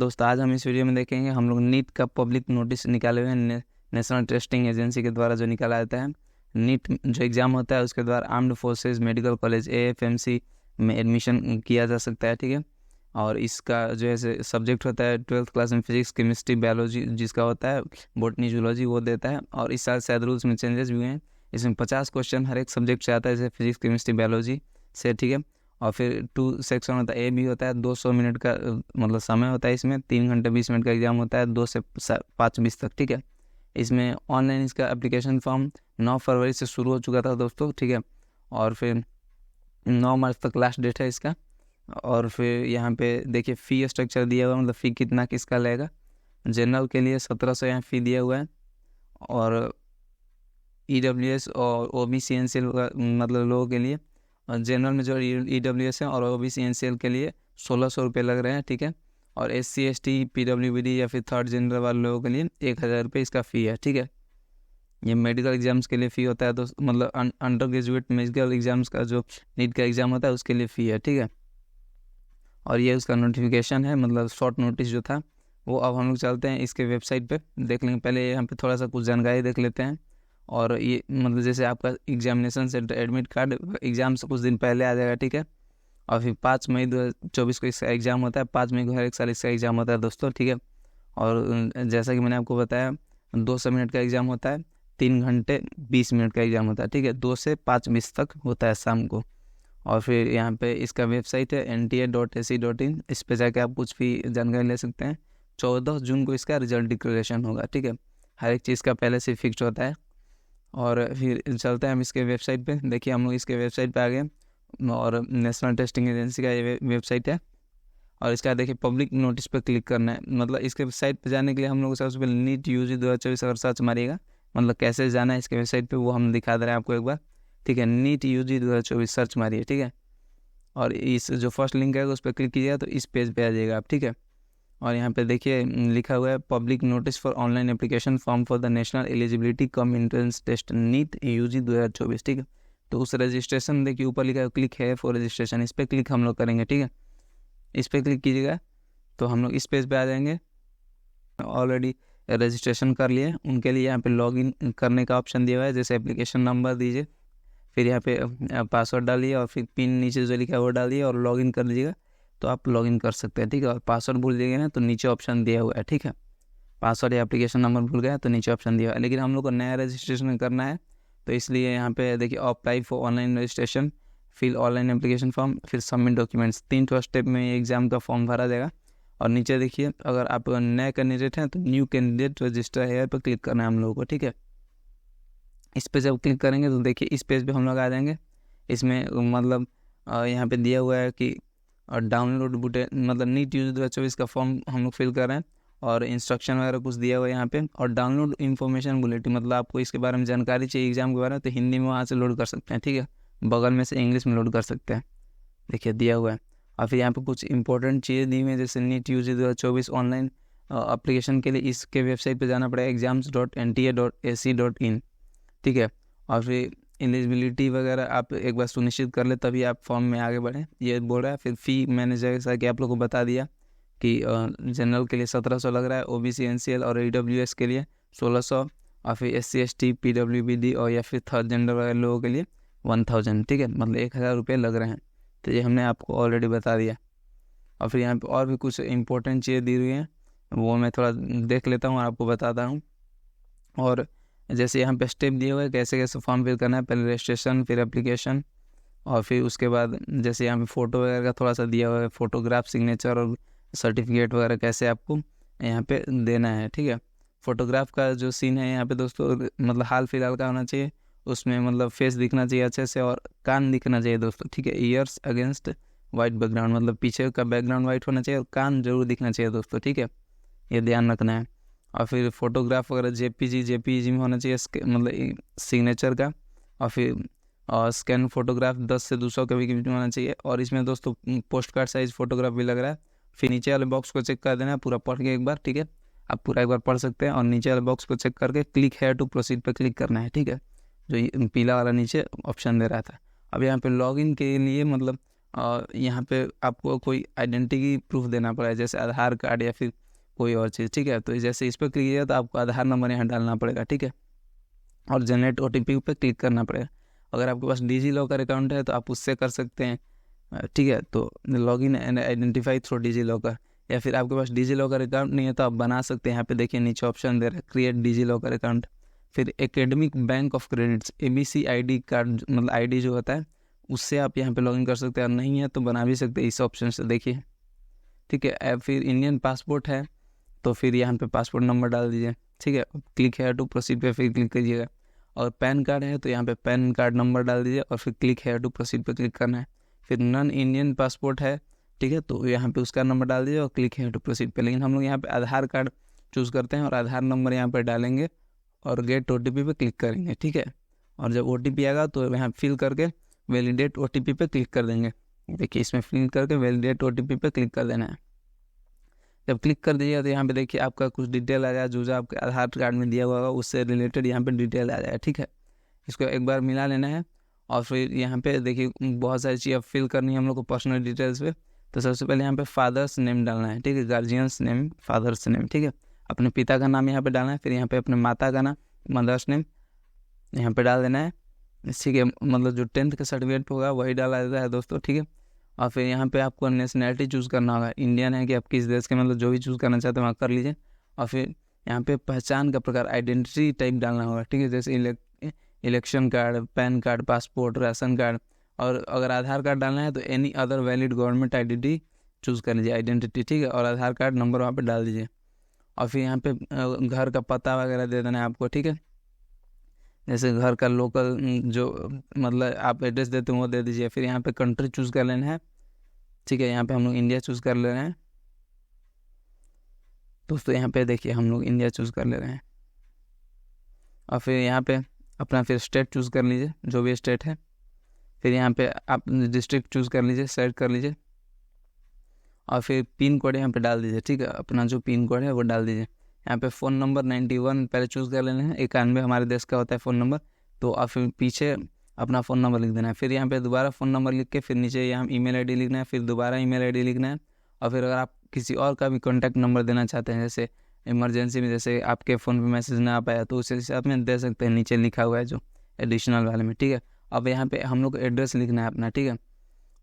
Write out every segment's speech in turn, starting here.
दोस्तों आज हम इस वीडियो में देखेंगे हम लोग नीट का पब्लिक नोटिस निकाले हुए हैं नेशनल टेस्टिंग एजेंसी के द्वारा जो निकाला जाता है। नीट जो एग्ज़ाम होता है उसके द्वारा armed forces medical college AFMC में एडमिशन किया जा सकता है, ठीक है। और इसका जो है सब्जेक्ट होता है 12th क्लास में फिजिक्स केमिस्ट्री बायोलॉजी जिसका होता है, बॉटनी जूलॉजी वो देता है। और इस साल शायद रूल्स में चेंजेस भी हुए हैं। इसमें 50 क्वेश्चन हर एक सब्जेक्ट से आता है, जैसे फिजिक्स केमिस्ट्री बायोलॉजी से, ठीक है। और फिर 2 सेक्शन होता है, ए भी होता है। 200 मिनट का मतलब समय होता है। इसमें 3 घंटे 20 मिनट का एग्जाम होता है, 2 से 5:20 तक, ठीक है। इसमें ऑनलाइन इसका एप्लीकेशन फॉर्म 9 फरवरी से शुरू हो चुका था दोस्तों, ठीक है। और फिर 9 मार्च तक लास्ट डेट है इसका। और फिर यहाँ पे देखिए फ़ी स्ट्रक्चर दिया हुआ है, मतलब फ़ी कितना किसका लगेगा। जनरल के लिए 1700 यहाँ फ़ी दिया हुआ है। और EWS और OBC NCL मतलब लोगों के लिए, और जनरल में जो EWS है और OBC NCL के लिए 1600 रुपये लग रहे हैं, ठीक है। और SC ST PWBD या फिर थर्ड जनरल वाले लोगों के लिए 1000 रुपये इसका फ़ी है, ठीक है। ये मेडिकल एग्जाम्स के लिए फ़ी होता है, तो मतलब अंडर ग्रेजुएट मेडिकल एग्जाम्स का जो नीट का एग्ज़ाम होता है उसके लिए फ़ी है, ठीक है। और ये उसका नोटिफिकेशन है, मतलब शॉर्ट नोटिस जो था वो। अब हम लोग चलते हैं इसके वेबसाइट पे, देख लेंगे। पहले यहाँ पे थोड़ा सा कुछ जानकारी देख लेते हैं। और ये मतलब जैसे आपका examination centre admit card exam से कुछ दिन पहले आ जाएगा, ठीक है। और फिर 5 मई 2024 को इसका एग्ज़ाम होता है। 5 मई को हर एक साल इसका एग्ज़ाम होता है दोस्तों, ठीक है। और जैसा कि मैंने आपको बताया 200 मिनट का एग्ज़ाम होता है, 3 घंटे 20 मिनट का एग्ज़ाम होता है, ठीक है। 2 से 5:20 तक होता है शाम को। और फिर यहाँ पे इसका वेबसाइट है nta.ac.in। इस पे जाके आप कुछ भी जानकारी ले सकते हैं। 14 जून को इसका रिजल्ट डिक्लेरेशन होगा, ठीक है। हर एक चीज़ का पहले से फिक्स होता है। और फिर चलते हैं हम इसके वेबसाइट पे। देखिए हम लोग इसके वेबसाइट पे आ गए, और नेशनल टेस्टिंग एजेंसी का ये वेबसाइट है। और इसका देखिए पब्लिक नोटिस पे क्लिक करना है। मतलब इसके वेबसाइट पे जाने के लिए हम लोग सबसे पहले नीट UG 2024 अगर सर्च मारिएगा, मतलब कैसे जाना है इसके वेबसाइट पे वो हम दिखा दे रहे हैं आपको एक बार, ठीक है। नीट UG 2024 सर्च मारिए, ठीक है। और इस जो फर्स्ट लिंक है उस पर क्लिक कीजिएगा तो इस पेज पे आ जाएगा आप, ठीक है। और यहाँ पे देखिए लिखा हुआ है public notice for online application form for the national eligibility cum entrance test NEET UG 2024, ठीक है। तो उस रजिस्ट्रेशन देखिए ऊपर लिखा है क्लिक है फॉर रजिस्ट्रेशन, इस पर क्लिक हम लोग करेंगे, ठीक है। इस पर क्लिक कीजिएगा तो हम लोग इस पेज पे आ जाएंगे। ऑलरेडी रजिस्ट्रेशन कर लिए उनके लिए यहाँ पे लॉगिन करने का ऑप्शन दिया हुआ है। जैसे एप्लीकेशन नंबर दीजिए, फिर यहाँ पे पासवर्ड डालिए, और फिर पिन नीचे जो लिखा है वो डालिए और लॉगिन कर लीजिएगा तो आप लॉगिन कर सकते हैं, ठीक है। और पासवर्ड भूल जाइएगा ना तो नीचे ऑप्शन दिया हुआ है, ठीक है। पासवर्ड या एप्लीकेशन नंबर भूल गया तो नीचे ऑप्शन दिया हुआ है। लेकिन हम लोग को नया रजिस्ट्रेशन करना है तो इसलिए यहाँ पे देखिए apply for online registration, fill online application form, फिर सबमिट डॉक्यूमेंट्स। 3 स्टेप में एग्जाम का फॉर्म भरा जाएगा। और नीचे देखिए अगर आप नए कैंडिडेट हैं तो न्यू कैंडिडेट रजिस्टर हेयर पर क्लिक करना है हम लोगों को, ठीक है। इस पे जब क्लिक करेंगे तो देखिए इस पेज पे हम लोग आ जाएंगे। इसमें मतलब यहाँ पे दिया हुआ है कि डाउनलोड बुटे मतलब नीट UG 2024 का फॉर्म हम लोग फिल कर रहे हैं, और इंस्ट्रक्शन वगैरह कुछ दिया हुआ है यहाँ पे। और डाउनलोड इन्फॉर्मेशन बुलेटिन, मतलब आपको इसके बारे में जानकारी चाहिए एग्जाम के बारे में तो हिंदी में वहाँ से लोड कर सकते हैं, ठीक है। बगल में से इंग्लिश में लोड कर सकते हैं, देखिए दिया हुआ है। और फिर यहाँ पे कुछ इंपॉर्टेंट चीज़ें दी हुई हैं, जैसे नीट UG 2024 ऑनलाइन एप्लीकेशन के लिए इसके वेबसाइट पे जाना पड़ेगा exams.nta.ac.in, ठीक है। और फिर एलिजिबिलिटी वगैरह आप एक बार सुनिश्चित कर ले तभी आप फॉर्म में आगे बढ़ें, ये बोल रहा है। फिर फ़ी मैंने जैसा कि आप लोग को बता दिया कि जनरल के लिए 1700 लग रहा है, OBC NCL और EWS के लिए 1600, और फिर SC ST PWBD और या फिर थर्ड जेंडर वाले लोगों के लिए 1000, ठीक है। मतलब 1000 रुपये लग रहे हैं, तो ये हमने आपको ऑलरेडी बता दिया। और फिर यहाँ पे और भी कुछ इंपॉर्टेंट चीज़ें दी हुई हैं, वो मैं थोड़ा देख लेता हूँ और आपको बताता हूँ। और जैसे यहाँ पे स्टेप दिए हुए हैं कैसे कैसे फॉर्म फिल करना है, पहले रजिस्ट्रेशन, फिर एप्लीकेशन, और फिर उसके बाद जैसे यहाँ पे फ़ोटो वगैरह का थोड़ा सा दिया हुआ है, फ़ोटोग्राफ, सिग्नेचर और सर्टिफिकेट वगैरह कैसे आपको यहाँ पे देना है, ठीक है। फ़ोटोग्राफ का जो सीन है यहाँ पे दोस्तों, मतलब हाल फिलहाल का होना चाहिए, उसमें मतलब फेस दिखना चाहिए अच्छे से और कान दिखना चाहिए दोस्तों, ठीक है। ईयर्स अगेंस्ट वाइट बैकग्राउंड, मतलब पीछे का बैकग्राउंड वाइट होना चाहिए और कान जरूर दिखना चाहिए दोस्तों, ठीक है। ये ध्यान रखना है। और फिर फोटोग्राफ वगैरह JPG में होना चाहिए, मतलब सिग्नेचर का। और फिर स्कैन फोटोग्राफ 10 से 200 के बीच में होना चाहिए। और इसमें दोस्तों पोस्ट कार्ड साइज फोटोग्राफ भी लग रहा है। फिर नीचे वाले बॉक्स को चेक कर देना है पूरा पढ़ के एक बार, ठीक है। आप पूरा एक बार पढ़ सकते हैं और नीचे वाले बॉक्स को चेक करके क्लिक हेयर टू प्रोसीड पर क्लिक करना है, ठीक है। जो पीला वाला नीचे ऑप्शन दे रहा था। अब यहाँ पे लॉगिन के लिए मतलब और यहाँ पे आपको कोई आइडेंटिटी प्रूफ देना पड़ेगा, जैसे आधार कार्ड या फिर कोई और चीज़, ठीक है। तो जैसे इस पर क्लिक किया तो आपको आधार नंबर यहाँ डालना पड़ेगा, ठीक है, और जनरेट OTP पे क्लिक करना पड़ेगा। अगर आपके पास डिजी लॉकर अकाउंट है तो आप उससे कर सकते हैं, ठीक है। तो login and identify through DigiLocker, या फिर आपके पास डिजी लॉकर अकाउंट नहीं है तो आप बना सकते हैं। यहाँ पे देखिए नीचे ऑप्शन दे रहा है क्रिएट डिजी लॉकर अकाउंट। फिर academic bank of credits ABC ID card, मतलब ID जो होता है उससे आप यहाँ पे लॉगिन कर सकते हैं, और नहीं है तो बना भी सकते हैं इस ऑप्शन से, देखिए, ठीक है। फिर इंडियन पासपोर्ट है तो फिर यहाँ पे पासपोर्ट नंबर डाल दीजिए, ठीक है। क्लिक है टू प्रोसीड पे फिर क्लिक करिएगा। और पैन कार्ड है तो यहाँ पे पैन कार्ड नंबर डाल दीजिए और फिर क्लिक है टू प्रोसीड पे क्लिक करना है। फिर नॉन इंडियन पासपोर्ट है, ठीक है, तो यहाँ पे उसका नंबर डाल दीजिए और क्लिक है टू प्रोसीड पे। लेकिन हम लोग यहाँ पे आधार कार्ड चूज़ करते हैं और आधार नंबर यहाँ पर डालेंगे और गेट OTP पे क्लिक करेंगे, ठीक है। और जब OTP आएगा तो यहाँ फिल करके वैलिडेट OTP पे क्लिक कर देंगे। देखिए इसमें फिल करके वैलिडेट OTP पे क्लिक कर देना है। जब क्लिक कर दीजिएगा तो यहाँ पे देखिए आपका कुछ डिटेल आ जाएगा, जो आपके आधार कार्ड में दिया हुआ होगा उससे रिलेटेड यहाँ पे डिटेल आ जाएगा, ठीक है। इसको एक बार मिला लेना है और फिर यहाँ पे देखिए बहुत सारी चीज़ फिल करनी है हम लोग को पर्सनल डिटेल्स पे। तो सबसे पहले यहाँ पे फादर्स नेम डालना है, ठीक है, गार्जियंस नेम, फादर्स नेम, ठीक है। अपने पिता का नाम यहाँ पे डालना है। फिर यहाँ पे अपने माता का नाम, मदर्स नेम यहाँ पे डाल देना है, ठीक है। मतलब जो 10th का सर्टिफिकेट पे होगा वही डाला जाता है दोस्तों, ठीक है। और फिर यहाँ पे आपको नेशनैलिटी चूज़ करना होगा, इंडियन है कि आप किस देश के, मतलब जो भी चूज़ करना चाहते हैं वहाँ कर लीजिए। और फिर यहाँ पे पहचान का प्रकार, आइडेंटिटी टाइप डालना होगा, ठीक है, जैसे election card, pan card, passport, ration card. और अगर आधार कार्ड डालना है तो any other valid government identity choose कर लीजिए, आइडेंटिटी, ठीक है, और आधार कार्ड नंबर वहाँ पर डाल दीजिए। और फिर यहाँ पे घर का पता वगैरह दे देना है आपको, ठीक है, जैसे घर का लोकल जो मतलब आप एड्रेस देते हैं वो दे दीजिए। फिर यहाँ पे कंट्री चूज़ कर लेना है, ठीक है, यहाँ पे हम लोग इंडिया चूज़ कर ले रहे हैं दोस्तों। यहाँ पे देखिए हम लोग इंडिया चूज़ कर ले रहे हैं। और फिर यहाँ पे अपना फिर स्टेट चूज़ कर लीजिए, जो भी स्टेट है। फिर यहाँ पे आप डिस्ट्रिक्ट चूज़ कर लीजिए, सेलेक्ट कर लीजिए। और फिर पिन कोड यहाँ पे डाल दीजिए, ठीक है, अपना जो पिन कोड है वो डाल दीजिए। यहाँ पे फ़ोन नंबर 91 पहले चूज़ कर लेना है, 91 हमारे देश का होता है फ़ोन नंबर। तो और फिर पीछे अपना फ़ोन नंबर लिख देना है। फिर यहाँ पे दोबारा फ़ोन नंबर लिख के फिर नीचे यहाँ email ID लिखना है, फिर दोबारा email ID लिखना है। और फिर अगर आप किसी और का भी कॉन्टैक्ट नंबर देना चाहते हैं, जैसे इमरजेंसी में जैसे आपके फ़ोन पे मैसेज ना आ पाया, तो उस हिसाब में दे सकते हैं, नीचे लिखा हुआ है जो एडिशनल वाले में, ठीक है। अब यहाँ पे हम लोग को एड्रेस लिखना है अपना, ठीक है।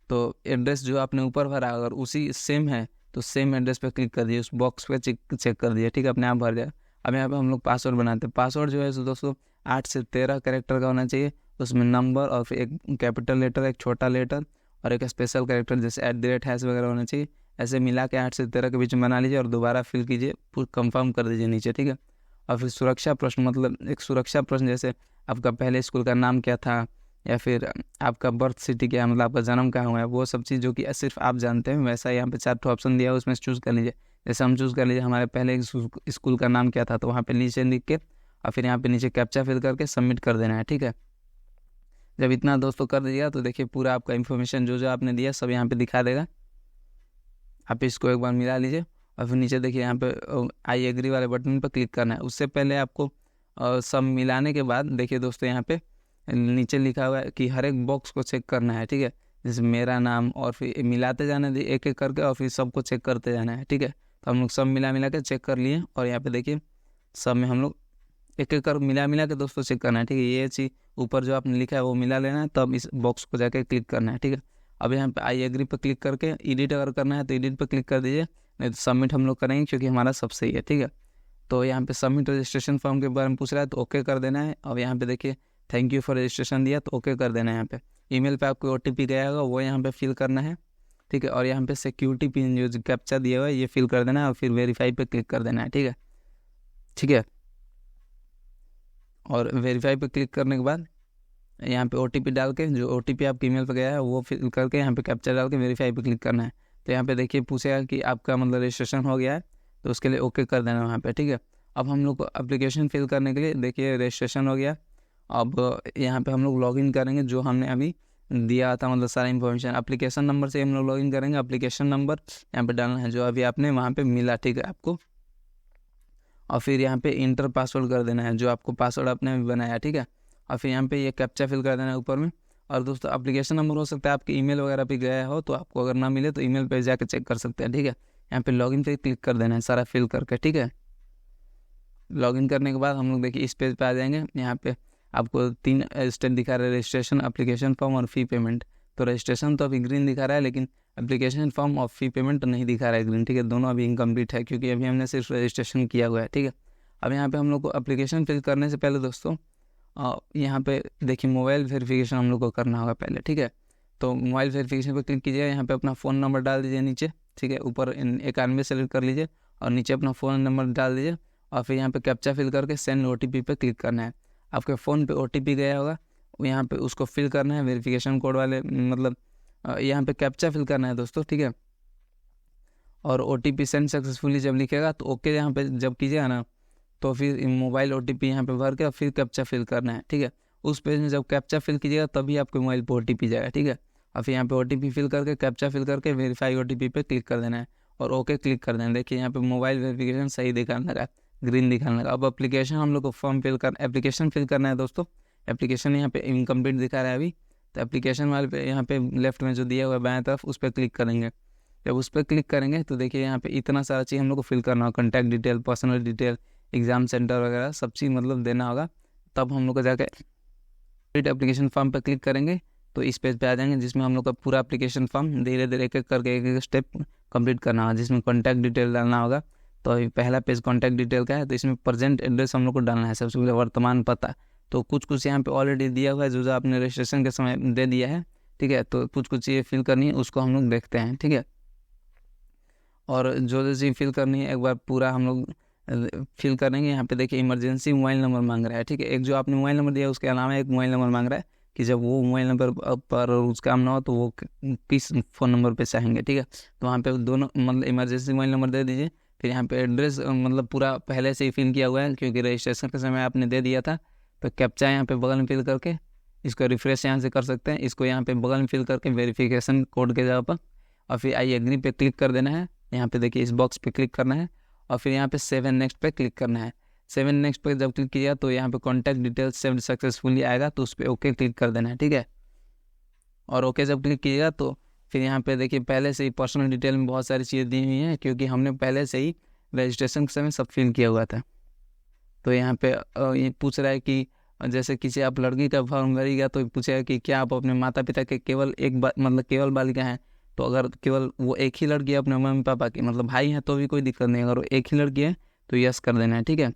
तो एड्रेस जो आपने ऊपर भरा अगर उसी सेम है तो सेम एड्रेस पे क्लिक कर दीजिए, उस बॉक्स पे चेक कर दीजिए, ठीक है, अपने आप भर जाए। अब यहाँ पे हम लोग पासवर्ड बनाते हैं। पासवर्ड जो है दोस्तों 8 से 13 कैरेक्टर का होना चाहिए, उसमें नंबर और फिर एक कैपिटल लेटर, एक छोटा लेटर और एक स्पेशल कैरेक्टर जैसे @ वगैरह होना चाहिए। ऐसे मिला के 8 से 13 के बीच में बना लीजिए और दोबारा फिल कीजिए, कंफर्म कर दीजिए नीचे, ठीक है। और फिर सुरक्षा प्रश्न, मतलब एक सुरक्षा प्रश्न, जैसे आपका पहले स्कूल का नाम क्या था, या फिर आपका बर्थ सिटी क्या है, मतलब आपका जन्म कहाँ हुआ है, वो सब चीज़ जो कि सिर्फ आप जानते हैं। वैसा यहाँ पे 4 ऑप्शन दिया है, उसमें से चूज़ कर लीजिए। जैसे हम चूज़ कर लीजिए हमारे पहले स्कूल का नाम क्या था, तो वहाँ पे नीचे लिख के और फिर यहाँ पे नीचे कैप्चा फिल करके सबमिट कर देना है, ठीक है। जब इतना दोस्तों कर दीजिएगा तो देखिए पूरा आपका इन्फॉर्मेशन जो जो आपने दिया सब यहाँ पे दिखा देगा। आप इसको एक बार मिला लीजिए और फिर नीचे देखिए यहाँ पे आई एग्री वाले बटन पर क्लिक करना है। उससे पहले आपको सब मिलाने के बाद देखिए दोस्तों यहाँ पे नीचे लिखा हुआ है कि हर एक बॉक्स को चेक करना है, ठीक है, जैसे मेरा नाम, और फिर मिलाते जाना है एक एक करके और फिर सबको चेक करते जाना है, ठीक है। तो हम लोग सब मिला के चेक कर लिए और यहाँ पे देखिए सब में हम लोग एक एक कर मिला के दोस्तों चेक करना है, ठीक है। ये चीज़ ऊपर जो आपने लिखा है वो मिला लेना है, तब इस बॉक्स को जाके क्लिक करना है, ठीक है। अब यहाँ पे आई एग्री पर क्लिक करके एडिट अगर करना है तो एडिट पर क्लिक कर दीजिए, नहीं तो सबमिट हम लोग करेंगे क्योंकि हमारा सब सही है, ठीक है। तो यहाँ पे सबमिट रजिस्ट्रेशन फॉर्म के बारे में पूछ रहा है तो ओके कर देना है। और यहाँ पे देखिए थैंक यू फॉर रजिस्ट्रेशन दिया तो ओके कर देना है। यहाँ पे ईमेल पे आपको OTP गया होगा वो यहाँ पे फिल करना है, ठीक है। और यहाँ पे सिक्योरिटी पिन जो कैप्चा दिया हुआ है ये फिल कर देना है और फिर वेरीफाई पे क्लिक कर देना है, ठीक है, ठीक है। और वेरीफाई पे क्लिक करने के बाद यहाँ पे OTP डाल के, जो OTP आपके ईमेल पे गया है वो फिल करके यहाँ पे कैप्चा डाल के वेरीफाई पे क्लिक करना है। तो यहाँ पे देखिए पूछेगा कि आपका मतलब रजिस्ट्रेशन हो गया है, तो उसके लिए ओके कर देना वहाँ पे, ठीक है। अब हम लोग को एप्लीकेशन फिल करने के लिए देखिए रजिस्ट्रेशन हो गया। अब यहाँ पे हम लोग लॉगिन करेंगे जो हमने अभी दिया था, मतलब सारा इन्फॉर्मेशन एप्लीकेशन नंबर से हम लोग लॉगिन करेंगे। एप्लीकेशन नंबर यहाँ पे डालना है जो अभी आपने वहाँ पे मिला, ठीक है, आपको। और फिर यहाँ पे इंटर पासवर्ड कर देना है जो आपको पासवर्ड आपने अभी बनाया, ठीक है। और फिर यहाँ पे ये कैप्चा फिल कर देना है ऊपर में और दोस्तों एप्लीकेशन नंबर हो सकता है आपके ईमेल वगैरह पे गया हो, तो आपको अगर ना मिले तो ईमेल पे जाकर चेक कर सकते हैं, ठीक है। यहाँ पे लॉगिन पे क्लिक कर देना है सारा फिल करके, ठीक है। लॉगिन करने के बाद हम लोग देखिए इस पेज पे आ जाएंगे। यहाँ पे आपको 3 स्टेप दिखा रहा है, रजिस्ट्रेशन, एप्लीकेशन फॉर्म और फी पेमेंट। तो रजिस्ट्रेशन तो अभी ग्रीन दिखा रहा है, लेकिन एप्लीकेशन फॉर्म और फी पेमेंट नहीं दिखा रहा है ग्रीन, ठीक है। दोनों अभी इनकम्प्लीट है क्योंकि अभी हमने सिर्फ रजिस्ट्रेशन किया हुआ है, ठीक है। अब यहाँ पे हम लोग को एप्लीकेशन फिल करने से पहले दोस्तों यहाँ पे देखिए मोबाइल वेरिफिकेशन हम लोग को करना होगा पहले, ठीक है। तो मोबाइल वेरिफिकेशन पर क्लिक कीजिए, यहाँ पे अपना फ़ोन नंबर डाल दीजिए नीचे, ठीक है। ऊपर 91 सेलेक्ट कर लीजिए और नीचे अपना फ़ोन नंबर डाल दीजिए और फिर यहाँ पे कैप्चा फिल करके सेंड OTP पे क्लिक करना है। आपके फ़ोन पे OTP गया होगा, यहाँ पे उसको फिल करना है वेरिफिकेशन कोड वाले, मतलब यहाँ पे कैप्चा फिल करना है दोस्तों, ठीक है। और OTP सेंड सक्सेसफुली जब लिखेगा तो ओके यहाँ पे जब कीजिएगा ना, तो फिर मोबाइल OTP यहाँ पे भर के और फिर कैप्चा फिल करना है, ठीक है। उस पेज में जब कैप्चा फिल कीजिएगा तभी आपके मोबाइल पे OTP जाएगा, ठीक है। और फिर यहाँ पे OTP फिल करके कैप्चा फिल करके वेरीफाई OTP पे क्लिक कर देना है और ओके क्लिक कर देना है। देखिए यहाँ पे मोबाइल वेरिफिकेशन सही दिखाने लगा, ग्रीन दिखाने लगा। अब एप्लीकेशन हम लोग को फॉर्म फिल कर एप्लीकेशन फिल करना है दोस्तों। एप्लीकेशन यहाँ पे इनकम्प्लीट दिखा रहा है अभी, तो एप्लीकेशन वाले पे यहाँ पे लेफ्ट में जो दिया हुआ है बाएं तरफ उस पर क्लिक करेंगे। जब उस पर क्लिक करेंगे तो देखिए यहाँ पे इतना सारा चीज़ हम लोग को फिल करना होगा, contact detail, personal detail, exam centre वगैरह सब चीज़ मतलब देना होगा। तब हम लोग को जाकर एप्लीकेशन फॉर्म पर क्लिक करेंगे तो इस पेज पे आ जाएंगे, जिसमें हम लोग का पूरा एप्लीकेशन फॉर्म धीरे धीरे एक एक करके एक स्टेप कंप्लीट करना होगा, जिसमें कॉन्टैक्ट डिटेल डालना होगा। तो अभी पहला पेज कॉन्टैक्ट डिटेल का है, तो इसमें प्रेजेंट एड्रेस हम लोग को डालना है, सबसे पहले वर्तमान पता। तो कुछ यहाँ पे ऑलरेडी दिया हुआ है जो आपने रजिस्ट्रेशन के समय दे दिया है, ठीक है। तो कुछ चीज़ें फिल करनी है, उसको हम लोग देखते हैं, ठीक है। और जो चीज़ फिल करनी है एक बार पूरा हम लोग फिल करेंगे। यहाँ पे देखिए इमरजेंसी मोबाइल नंबर मांग रहा है, ठीक है। एक जो आपने मोबाइल नंबर दिया उसके अलावा एक मोबाइल नंबर मांग रहा है कि जब वो मोबाइल नंबर पर उस काम ना हो तो वो किस फ़ोन नंबर पे चाहेंगे, ठीक है। तो वहाँ पे दोनों मतलब इमरजेंसी मोबाइल नंबर दे दीजिए। फिर यहाँ पे एड्रेस मतलब पूरा पहले से ही फिल किया हुआ है क्योंकि रजिस्ट्रेशन के समय आपने दे दिया था। तो कैप्चा यहाँ पे बगल में फिल करके इसको रिफ्रेश यहाँ से कर सकते हैं, इसको यहाँ पे बगल में फिल करके वेरिफिकेशन कोड के जगह पर और फिर आई एग्री पे क्लिक कर देना है। यहाँ पे देखिए इस बॉक्स पे क्लिक करना है और फिर यहाँ पे 7 नेक्स्ट पे क्लिक करना है। 7 नेक्स्ट पे जब क्लिक किया तो यहाँ पे कॉन्टैक्ट डिटेल्स सेव्ड सक्सेसफुली आएगा, तो उस पर ओके क्लिक कर देना है, ठीक है। और ओके जब क्लिक कीजिएगा तो फिर यहाँ पे देखिए पहले से ही पर्सनल डिटेल में बहुत सारी चीज़ें दी हुई हैं क्योंकि हमने पहले से ही रजिस्ट्रेशन के समय सब फिल किया हुआ था। तो यहाँ पे ये पूछ रहा है कि जैसे किसी आप लड़की का फॉर्म भरिएगा तो पूछेगा कि क्या आप अपने माता पिता के केवल मतलब केवल बालिका हैं। तो अगर केवल वो एक ही लड़की है अपने मम्मी पापा की, मतलब भाई हैं तो भी कोई दिक्कत नहीं, अगर वो एक ही लड़की है तो यस कर देना है, ठीक है।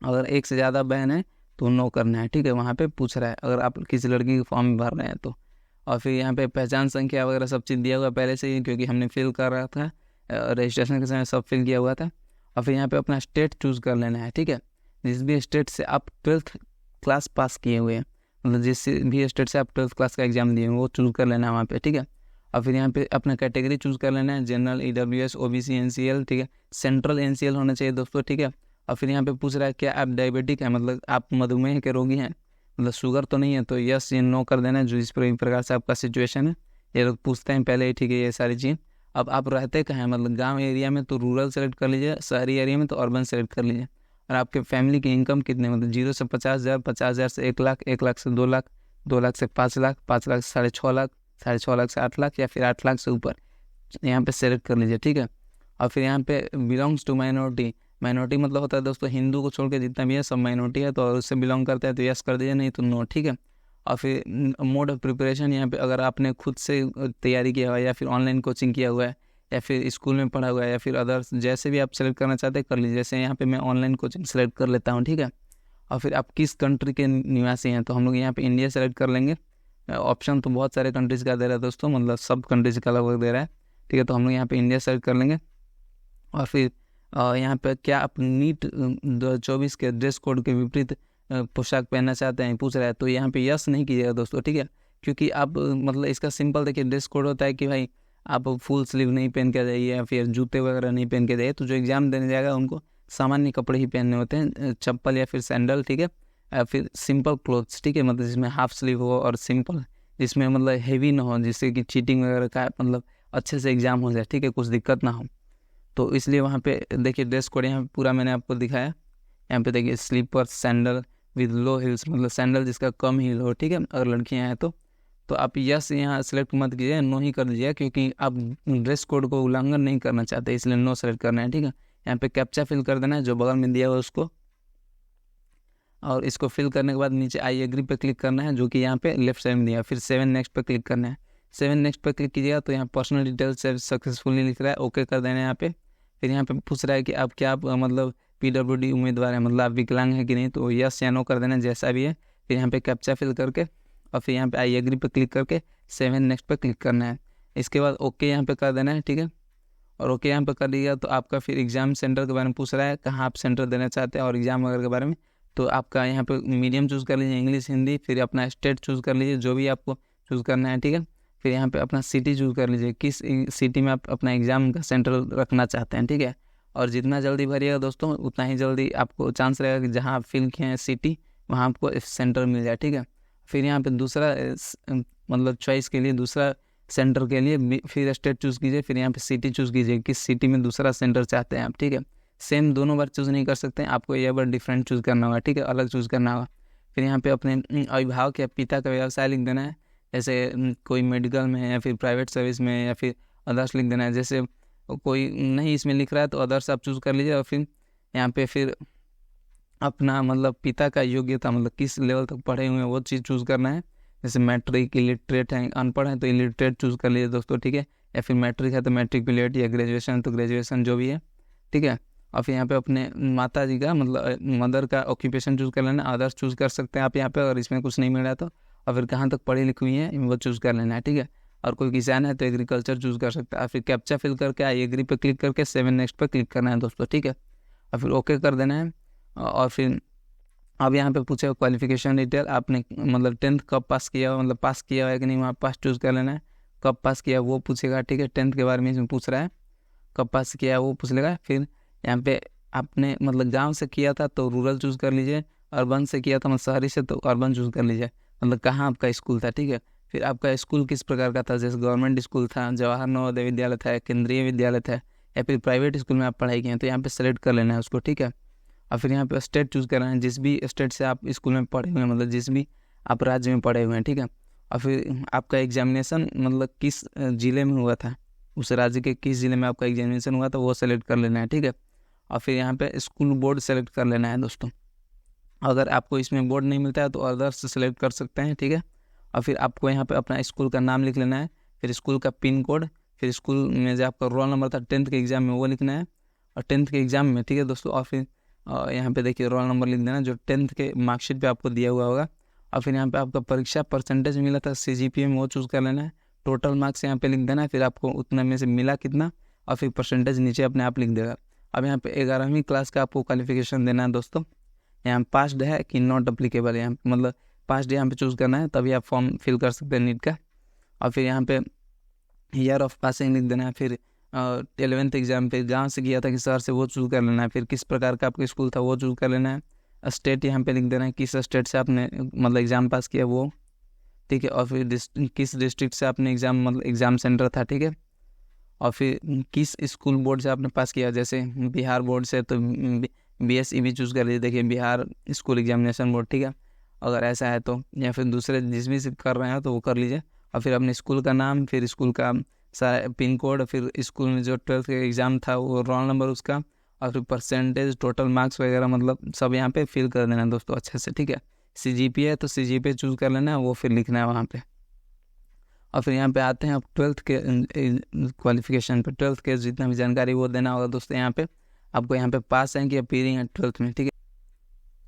अगर एक से ज़्यादा बहन है तो नो करना है, ठीक है। वहाँ पे पूछ रहा है अगर आप किसी लड़की के फॉर्म भर रहे हैं तो। और फिर यहाँ पे पहचान संख्या वगैरह सब चीज़ दिया हुआ पहले से ही क्योंकि हमने फिल कर रहा था, रजिस्ट्रेशन के समय सब फिल किया हुआ था। और फिर यहाँ पे अपना स्टेट चूज़ कर लेना है, ठीक है। जिस भी स्टेट से आप 12th क्लास पास किए हुए हैं, मतलब जिस भी स्टेट से आप 12th क्लास का एग्जाम दिए हैं वो चूज़ कर लेना है वहाँ पे, ठीक है। और फिर यहाँ पे अपना कैटेगरी चूज़ कर लेना है, जनरल, EWS, OBC, NCL, ठीक है। सेंट्रल NCL होना चाहिए दोस्तों, ठीक है। और फिर यहाँ पे पूछ रहा है क्या आप डायबिटिक है, मतलब आप मधुमेह के रोगी हैं, मतलब शुगर तो नहीं है, तो यस या नो कर देना है जो इस प्रकार से आपका सिचुएशन है। ये लोग पूछते हैं पहले ही, ठीक है, ये सारी चीज़। अब आप रहते कहाँ हैं, मतलब गाँव एरिया में तो रूरल सेलेक्ट कर लीजिए, शहरी एरिया में तो अर्बन सेलेक्ट कर लीजिए। और आपके फैमिली की इनकम कितने, मतलब 0 से 50,000, 50,000 से 1 लाख, 1 लाख से 2 लाख, 2 लाख से 5 लाख, 5 लाख से 6.5 लाख, 6.5 लाख से 8 लाख या फिर 8 लाख से ऊपर यहाँ पे सेलेक्ट कर लीजिए, ठीक है। और फिर यहाँ पे बिलोंग्स टू माइनॉरिटी, माइनॉरिटी मतलब होता है दोस्तों हिंदू को छोड़ के जितना भी है सब माइनॉरिटी है, तो उससे बिलोंग करता है तो यस कर दीजिए, नहीं तो नो, ठीक है। और फिर मोड ऑफ प्रिपरेशन, यहाँ पे अगर आपने खुद से तैयारी किया हुआ है या फिर ऑनलाइन कोचिंग किया हुआ है या फिर स्कूल में पढ़ा हुआ है या फिर अदर्स, जैसे भी आप सेलेक्ट करना चाहते हैं कर लीजिए। जैसे यहाँ पे मैं ऑनलाइन कोचिंग सेलेक्ट कर लेता हूँ, ठीक है। और फिर आप किस कंट्री के निवासी हैं, तो हम लोग यहाँ पे इंडिया सेलेक्ट कर लेंगे। ऑप्शन तो बहुत सारे कंट्रीज़ का दे रहा है दोस्तों, मतलब सब कंट्रीज़ का अलग दे रहा है, ठीक है। तो हम लोग यहाँ पे इंडिया सेलेक्ट कर लेंगे। और फिर यहाँ पे क्या आप नीट 2024 के ड्रेस कोड के विपरीत पोशाक पहनना चाहते हैं पूछ रहा है, तो यहाँ पे यस नहीं कीजिएगा दोस्तों, ठीक है। क्योंकि आप मतलब इसका सिंपल देखिए ड्रेस कोड होता है कि भाई आप फुल स्लीव नहीं पहन के जाइए या फिर जूते वगैरह नहीं पहन के जाइए। तो जो एग्ज़ाम देने जाएगा उनको सामान्य कपड़े ही पहनने होते हैं, चप्पल या फिर सैंडल, ठीक है। फिर सिंपल क्लोथ्स, ठीक है, मतलब जिसमें हाफ स्लीव हो और सिंपल, जिसमें मतलब हेवी ना हो, जिससे कि चीटिंग वगैरह का मतलब अच्छे से एग्ज़ाम हो जाए, ठीक है, कुछ दिक्कत ना हो। तो इसलिए वहाँ पे देखिए ड्रेस कोड यहाँ पूरा मैंने आपको दिखाया। यहाँ पे देखिए slipper sandal with low heels, मतलब सैंडल जिसका कम हील हो, ठीक है, अगर लड़कियाँ हैं तो। तो आप यस यहाँ सेलेक्ट मत कीजिए, नो ही कर दीजिए, क्योंकि आप ड्रेस कोड को उल्लंघन नहीं करना चाहते, इसलिए नो सेलेक्ट करना है। ठीक है, यहाँ पे कैप्चा फिल कर देना है जो बगल में दिया हुआ उसको, और इसको फिल करने के बाद नीचे आई एग्री पे क्लिक करना है जो कि यहाँ पे लेफ्ट साइड में दिया। फिर 7 नेक्स्ट पे क्लिक करना है। 7 नेक्स्ट पे क्लिक कीजिएगा तो यहाँ पर्सनल डिटेल्स सक्सेसफुली लिख रहा है, ओके कर देना है यहाँ पे। फिर यहाँ पे पूछ रहा है कि आप क्या मतलब PWD उम्मीदवार है, मतलब आप विकलांग है कि नहीं, तो यस या नो कर देना जैसा भी है। फिर यहाँ पे कैप्चा फिल करके और फिर यहाँ पे आई एग्री पे क्लिक करके 7 नेक्स्ट पे क्लिक करना है। इसके बाद ओके यहाँ पे कर देना है। ठीक है, और ओके यहाँ पे कर दिया तो आपका फिर एग्जाम सेंटर के बारे में पूछ रहा है, कहाँ आप सेंटर देना चाहते हैं और एग्जाम वगैरह के बारे में। तो आपका यहाँ पे मीडियम चूज़ कर लीजिए, इंग्लिश हिंदी, फिर अपना स्टेट चूज़ कर लीजिए जो भी आपको चूज़ करना है। ठीक है, फिर यहाँ पे अपना सिटी चूज़ कर लीजिए, किस सिटी में आप अपना एग्ज़ाम का सेंटर रखना चाहते हैं। ठीक है, और जितना जल्दी भरिएगा दोस्तों उतना ही जल्दी आपको चांस रहेगा कि जहाँ आप फिल किए हैं सिटी वहाँ आपको सेंटर मिल जाए। ठीक है, फिर यहाँ पे दूसरा मतलब चॉइस के लिए दूसरा सेंटर के लिए फिर स्टेट चूज़ कीजिए, फिर यहाँ पे सिटी चूज़ कीजिए, किस सिटी में दूसरा सेंटर चाहते हैं आप। ठीक है, सेम दोनों बार चूज़ नहीं कर सकते हैं, आपको ये बार डिफरेंट चूज़ करना होगा। ठीक है, अलग चूज़ करना होगा। फिर यहाँ पे अपने अभिभावक या पिता का व्यवसाय लिख देना है, जैसे कोई मेडिकल में है या फिर प्राइवेट सर्विस में है या फिर अदर्स लिख देना है। जैसे कोई नहीं इसमें लिख रहा है तो अदर्स आप चूज़ कर लीजिए, और फिर यहाँ पे फिर अपना मतलब पिता का योग्यता, मतलब किस लेवल तक पढ़े हुए हैं वो चीज़ चूज़ करना है। जैसे मैट्रिक, इलिटरेट हैं, अनपढ़ हैं तो इलिटरेट चूज़ कर लीजिए दोस्तों। ठीक है, या फिर मैट्रिक है तो मैट्रिक पीरियड, या ग्रेजुएशन तो ग्रेजुएशन जो भी है। ठीक है, और फिर यहाँ पे अपने माता जी का मतलब मदर का ऑक्यूपेशन चूज़ कर लेना, अदर्स चूज़ कर सकते हैं आप यहाँ पे अगर इसमें कुछ नहीं मिल रहा है तो। और फिर कहाँ तक पढ़ी लिखी हुई है वो चूज़ कर लेना है। ठीक है, और कोई किसान है तो एग्रीकल्चर चूज़ कर सकता है। फिर कैप्चा फिल करके आई एग्री पे क्लिक करके 7 नेक्स्ट पे क्लिक करना है दोस्तों। ठीक है, और फिर ओके कर देना है। और फिर अब यहाँ पे पूछेगा क्वालिफिकेशन डिटेल, आपने मतलब 10th कब पास किया हुआ, मतलब पास किया हुआ है कि नहीं, वहाँ पास चूज़ कर लेना है। कब पास किया वो पूछेगा। ठीक है, 10th के बारे में इसमें पूछ रहा है, कब पास किया वो पूछ लेगा। फिर यहाँ पे आपने मतलब गांव से किया था तो रूरल चूज़ कर लीजिए, अर्बन से किया था मतलब शहरी से तो अर्बन चूज़ कर लीजिए, मतलब कहाँ आपका स्कूल था। ठीक है, फिर आपका स्कूल किस प्रकार का था, जैसे गवर्नमेंट स्कूल था, जवाहर नवोदय विद्यालय था, केंद्रीय विद्यालय था, या फिर प्राइवेट स्कूल में आप पढ़ाई किए हैं, तो यहाँ पे सेलेक्ट कर लेना है उसको। ठीक है, और फिर यहाँ पे स्टेट चूज़ करना है, जिस भी स्टेट से आप स्कूल में पढ़े हुए हैं, मतलब जिस भी आप राज्य में पढ़े हुए हैं। ठीक है, और फिर आपका एग्जामिनेशन मतलब किस ज़िले में हुआ था, उस राज्य के किस ज़िले में आपका एग्जामिनेशन हुआ था वो सेलेक्ट कर लेना है। ठीक है, और फिर यहाँ पे स्कूल बोर्ड सेलेक्ट कर लेना है दोस्तों। अगर आपको इसमें बोर्ड नहीं मिलता है तो अदर्स सेलेक्ट कर सकते हैं। ठीक है, और फिर आपको यहाँ पे अपना स्कूल का नाम लिख लेना है, फिर स्कूल का पिन कोड, फिर स्कूल में जो आपका रोल नंबर था 10th के एग्ज़ाम में वो लिखना है, और 10th के एग्ज़ाम में। ठीक है दोस्तों, और फिर यहाँ पे देखिए रोल नंबर लिख देना जो 10th के मार्कशीट पे आपको दिया हुआ होगा। और फिर यहाँ पे आपका परीक्षा परसेंटेज मिला था CGPA में वो चूज़ कर लेना है। टोटल मार्क्स यहाँ पे लिख देना है, फिर आपको उतना में से मिला कितना, और फिर परसेंटेज नीचे अपने आप लिख देगा। अब यहाँ पे 11वीं क्लास का आपको क्वालिफिकेशन देना है दोस्तों। यहाँ पास्ड है कि नॉट अप्लीकेबल है, यहाँ मतलब पास्ड यहाँ पे चूज़ करना है, तभी आप फॉर्म फिल कर सकते हैं नीट का। और फिर यहाँ पे ईयर ऑफ पासिंग लिख देना है। फिर 11th एग्जाम पे गांव से किया था कि शहर से वो चूज़ कर लेना है। फिर किस प्रकार का आपका स्कूल था वो चूज़ कर लेना है। स्टेट यहाँ पे लिख देना है, किस स्टेट से आपने मतलब एग्ज़ाम पास किया वो। ठीक है, और फिर किस डिस्ट्रिक्ट से आपने एग्ज़ाम मतलब एग्ज़ाम सेंटर था। ठीक है, और फिर किस स्कूल बोर्ड से आपने पास किया, जैसे बिहार बोर्ड से तो BSEB चूज़ कर लीजिए, देखिए बिहार स्कूल एग्जामिनेशन बोर्ड। ठीक है, अगर ऐसा है तो, या फिर दूसरे जिस भी से कर रहे हैं तो वो कर लीजिए। और फिर अपने स्कूल का नाम, फिर स्कूल का सारा पिन कोड, फिर स्कूल में जो 12th का एग्ज़ाम था वो रोल नंबर उसका, और फिर परसेंटेज, टोटल मार्क्स वगैरह मतलब सब यहाँ पे फिल कर देना दोस्तों अच्छे से। ठीक है, CGPA है तो CGPA चूज़ कर लेना है, वो फिर लिखना है वहाँ पे। और फिर यहाँ पे आते हैं अब 12th के क्वालिफिकेशन पे, 12th के जितना भी जानकारी वो देना होगा दोस्तों। यहाँ पे आपको यहाँ पे पास हैं कि अपीयरिंग है 12th में। ठीक है,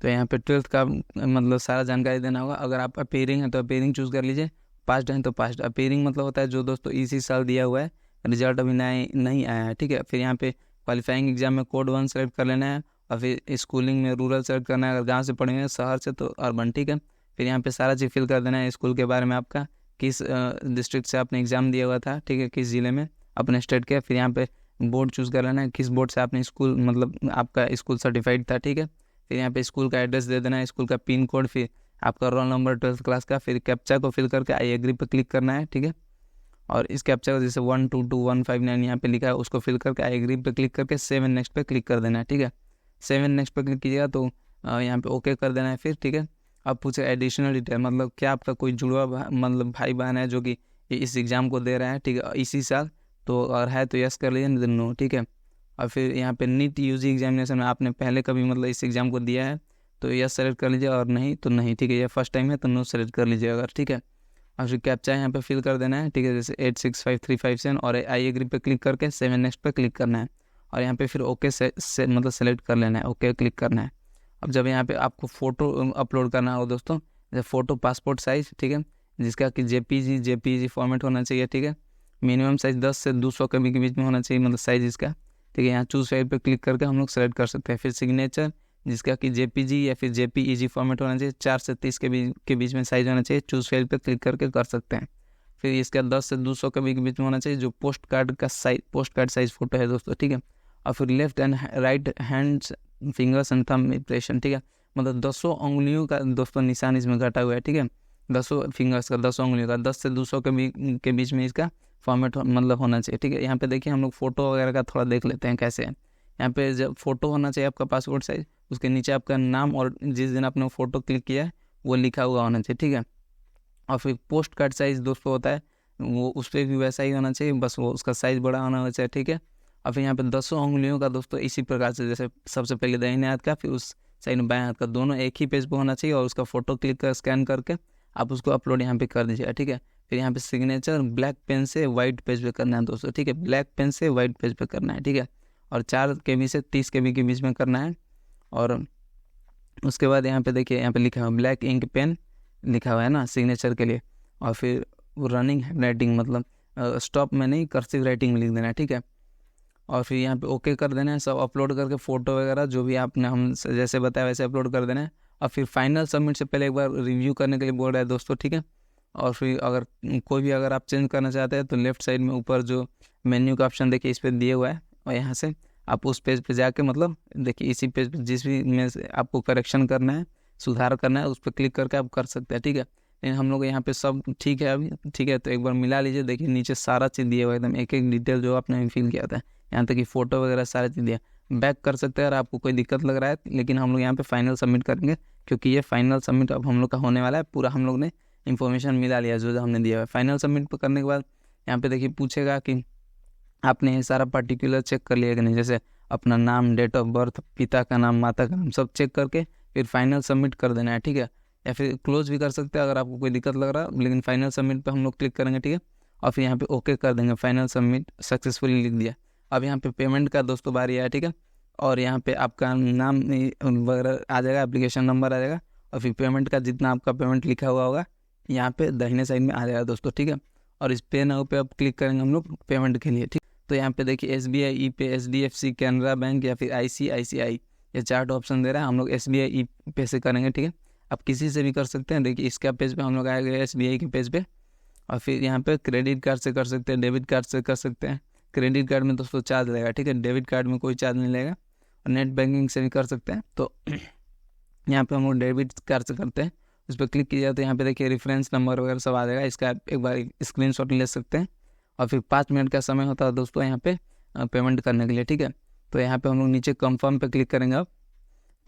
तो यहाँ पे 12th का मतलब सारा जानकारी देना होगा। अगर आप अपीयरिंग है तो अपीयरिंग चूज़ कर लीजिए, पास्ड है तो पास्ड। अपीयरिंग मतलब होता है जो दोस्तों इसी साल दिया हुआ है, रिजल्ट अभी नहीं आया है। ठीक है, फिर यहाँ पे क्वालिफाइंग एग्जाम में कोड 1 सेलेक्ट कर लेना है, और फिर स्कूलिंग में रूरल सेलेक्ट करना है, अगर गाँव से पढ़े हैं, शहर से तो अर्बन। ठीक है, फिर यहाँ पे सारा चीज़ फिल कर देना है, स्कूल के बारे में आपका किस डिस्ट्रिक्ट से आपने एग्ज़ाम दिया हुआ था। ठीक है, किस ज़िले में अपने स्टेट के। फिर यहाँ पे बोर्ड चूज़ कर लेना है, किस बोर्ड से आपने स्कूल मतलब आपका स्कूल सर्टिफाइड था। ठीक है, फिर यहाँ पे स्कूल का एड्रेस दे देना है, स्कूल का पिन कोड, फिर आपका रोल नंबर 12th क्लास का। फिर कैप्चा को फिल करके आई एग्री पे क्लिक करना है। ठीक है, और इस कैप्चा को जैसे 122159 यहाँ पे लिखा है उसको फिल करके आई एग्री पे क्लिक करके 7 नेक्स्ट पे क्लिक कर देना है। ठीक है, 7 नेक्स्ट पे क्लिक कीजिएगा तो यहाँ पे ओके कर देना है फिर। ठीक है, अब पूछे एडिशनल डिटेल, मतलब क्या आपका कोई जुड़वा मतलब भाई बहन है जो कि इस एग्ज़ाम को दे रहा है, ठीक है, इसी साल, तो और है तो यस कर लीजिए, नहीं तो नो, ठीक है। और फिर यहाँ पे नीट यूजी एग्जामिनेशन में आपने पहले कभी मतलब इस एग्ज़ाम को दिया है तो यस सेलेक्ट कर लीजिए, और नहीं तो नहीं, ठीक है। ये फर्स्ट टाइम है तो नो सेलेक्ट कर लीजिए अगर, ठीक है। और फिर कैप्चा यहाँ पे फिल कर देना है, ठीक है, जैसे 865357, और आई एग्री पे क्लिक करके 7 नेक्स्ट पे क्लिक करना है, और यहाँ पे फिर ओके से मतलब सेलेक्ट कर लेना है, ओके क्लिक करना है। अब जब यहाँ पे आपको फ़ोटो अपलोड करना हो दोस्तों, जैसे फ़ोटो पासपोर्ट साइज़, ठीक है, जिसका कि जेपीजी फॉर्मेट होना चाहिए, ठीक है। मिनिमम साइज़ 10 से 200 कभी के बीच में होना चाहिए, मतलब साइज़ इसका, ठीक है। यहाँ चूज़ फाइल पे क्लिक करके हम लोग सेलेक्ट कर सकते हैं। फिर सिग्नेचर, जिसका कि जेपीजी या फिर जेपीईजी फॉर्मेट होना चाहिए, 4 से 30 के बीच में साइज़ होना चाहिए, चूज़ फाइल पे क्लिक करके कर सकते हैं। फिर इसका 10 से 200 कभी के बीच में होना चाहिए, जो पोस्ट कार्ड साइज़ फ़ोटो है दोस्तों, ठीक है। और फिर left and right hands fingers and thumb impression, ठीक है, मतलब 10 उंगलियों का दोस्तों निशान इसमें घटा हुआ है, ठीक है। 10 फिंगर्स का, 10 उंगलियों का, 10 से 200 के बीच में इसका फॉर्मेट मतलब होना चाहिए, ठीक है। यहाँ पे देखिए हम लोग फ़ोटो वगैरह का थोड़ा देख लेते हैं कैसे है। यहाँ पे जब फ़ोटो होना चाहिए आपका पासपोर्ट साइज़, उसके नीचे आपका नाम और जिस दिन आपने फ़ोटो क्लिक किया है वो लिखा हुआ होना चाहिए, ठीक है। और फिर पोस्ट कार्ड साइज़ दोस्तों होता है, वो उस पर भी वैसा ही होना चाहिए, बस वो उसका साइज़ बड़ा होना चाहिए, ठीक है। और फिर यहाँ पे 10 उंगलियों का दोस्तों इसी प्रकार से, जैसे सबसे पहले दाहिने हाथ का, फिर उस साइड में बाएं हाथ का, दोनों एक ही पेज पे होना चाहिए, और उसका फ़ोटो क्लिक कर स्कैन करके आप उसको अपलोड यहाँ पे कर दीजिएगा, ठीक है। फिर यहाँ पे सिग्नेचर ब्लैक पेन से वाइट पेज पे करना है दोस्तों, ठीक है, ब्लैक पेन से वाइट पेज पे करना है, ठीक है। और 4 KB से 30 KB के बीच में करना है। और उसके बाद यहाँ पे देखिए, यहाँ पे लिखा हुआ ब्लैक इंक पेन लिखा हुआ है ना सिग्नेचर के लिए। और फिर रनिंग राइटिंग, मतलब स्टॉप में नहीं, कर्सिव राइटिंग में लिख देना है, ठीक है। और फिर यहाँ पे ओके कर देना है, सब अपलोड करके फ़ोटो वगैरह जो भी आपने हम जैसे बताया वैसे अपलोड कर देना है। और फिर फाइनल सबमिट से पहले एक बार रिव्यू करने के लिए बोल रहा है दोस्तों, ठीक है। और फिर अगर कोई भी अगर आप चेंज करना चाहते हैं तो लेफ़्ट साइड में ऊपर जो मेन्यू का ऑप्शन देखिए इस पर दिए हुआ है, और यहाँ से आप उस पेज पे जाके, मतलब देखिए इसी पेज पे जिस भी में से आपको करेक्शन करना है, सुधार करना है, उस पर क्लिक करके आप कर सकते हैं, ठीक है। लेकिन हम लोग यहाँ पे सब ठीक है अभी, ठीक है। तो एक बार मिला लीजिए, देखिए नीचे सारा चीज़ दिया हुआ है एकदम, एक एक डिटेल जो आपने फिल किया था, यहाँ तक कि फ़ोटो वगैरह सारी चीज़ दिया। बैक कर सकते हैं अगर आपको कोई दिक्कत लग रहा है, लेकिन हम लोग यहाँ पे फाइनल सबमिट करेंगे, क्योंकि ये फाइनल सबमिट अब हम लोग का होने वाला है। पूरा हम लोग ने इन्फॉर्मेशन मिला लिया जो हमने दिया हुआ है। फाइनल सबमिट करने के बाद यहाँ पे देखिए पूछेगा कि आपने ये सारा पर्टिकुलर चेक कर लिया कि नहीं, जैसे अपना नाम, डेट ऑफ बर्थ, पिता का नाम, माता का नाम, सब चेक करके फिर फाइनल सबमिट कर देना है, ठीक है। या फिर क्लोज भी कर सकते हैं अगर आपको कोई दिक्कत लग रहा है, लेकिन फाइनल सबमिट पे हम लोग क्लिक करेंगे, ठीक है। और फिर यहाँ पे ओके कर देंगे, फाइनल सबमिट सक्सेसफुली लिख दिया। अब यहाँ पे पेमेंट का दोस्तों बारी है, ठीक है। और यहाँ पे आपका नाम वगैरह आ जाएगा, एप्लीकेशन नंबर आ जाएगा, और फिर पेमेंट का जितना आपका पेमेंट लिखा हुआ होगा यहाँ पे दाहिने साइड में आ जाएगा दोस्तों, ठीक है। और इस पे नाउ पे अब क्लिक करेंगे हम लोग पेमेंट के लिए, ठीक। तो यहाँ पे देखिए SBI ई पे, HDFC, कैनरा बैंक या फिर ICICI, ये 4 ऑप्शन दे रहा है। हम लोग SBI ई पे से करेंगे, ठीक है। आप किसी से भी कर सकते हैं, देखिए इसका पेज पे हम लोग आए गए SBI के पेज पे। और फिर यहाँ पे क्रेडिट कार्ड से कर सकते हैं, डेबिट कार्ड से कर सकते हैं। क्रेडिट कार्ड में दोस्तों चार्ज लगेगा, ठीक है, डेबिट कार्ड में कोई चार्ज नहीं लगेगा। और नेट बैंकिंग से भी कर सकते हैं। तो यहाँ पे हम लोग डेबिट कार्ड से करते हैं, उस पर क्लिक किया तो यहाँ पे देखिए रेफरेंस नंबर वगैरह सब आ जाएगा, इसका एक बार स्क्रीनशॉट ले सकते हैं। और फिर 5 मिनट का समय होता है दोस्तों यहाँ पे पेमेंट करने के लिए, ठीक है। तो यहाँ पे हम लोग नीचे कंफर्म पे क्लिक करेंगे अब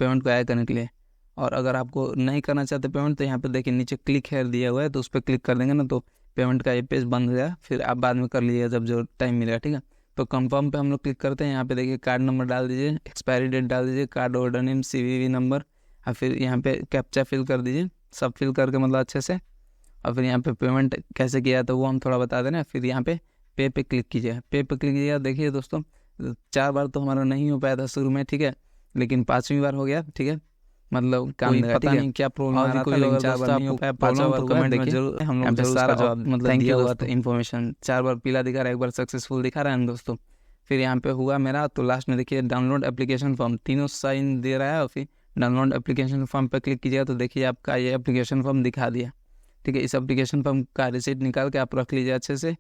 पेमेंट को ऐड करने के लिए। और अगर आपको नहीं करना चाहते पेमेंट तो यहाँ पे देखिए नीचे क्लिक हेयर दिया हुआ है, तो उस पर क्लिक कर देंगे ना, तो पेमेंट का ये पेज बंद हो जाएगा, फिर आप बाद में कर लीजिएगा जब जो टाइम मिलेगा, ठीक है। तो कंफर्म पे हम लोग क्लिक करते हैं। यहाँ पे देखिए कार्ड नंबर डाल दीजिए, एक्सपायरी डेट डाल दीजिए, card holder name, CVV number, और फिर यहाँ पे कैप्चा फिल कर दीजिए, सब फिल करके मतलब अच्छे से। और फिर यहाँ पे पेमेंट कैसे किया तो वो हम थोड़ा बता देना। फिर यहाँ पे क्लिक कीजिए, पे क्लिक कीजिएगा। देखिए दोस्तों 4 बार तो हमारा नहीं हो पाया था शुरू में, ठीक है, लेकिन 5वीं बार हो गया, ठीक है। मतलब काम पता नहीं क्या प्रॉब्लम आ रहा था, लेकिन 4 बार नहीं हो पाया, 5वां बार कमेंट में जरूर हम लोग जरूर सारा जवाब मतलब दिया हुआ था इन्फॉर्मेशन। 4 बार पीला दिखा रहा है, एक बार सक्सेसफुल दिखा रहा है दोस्तों। फिर यहाँ पे हुआ मेरा, तो लास्ट में देखिए डाउनलोड एप्लीकेशन फॉर्म, तीनों साइन दे रहा है। और फिर डाउनलोड एप्लीकेशन फॉर्म पर क्लिक कीजिएगा तो देखिए आपका ये एप्लीकेशन फॉर्म दिखा दिया, ठीक है। इस एप्लीकेशन फॉर्म का रिसीट निकाल के आप रख लीजिए अच्छे से।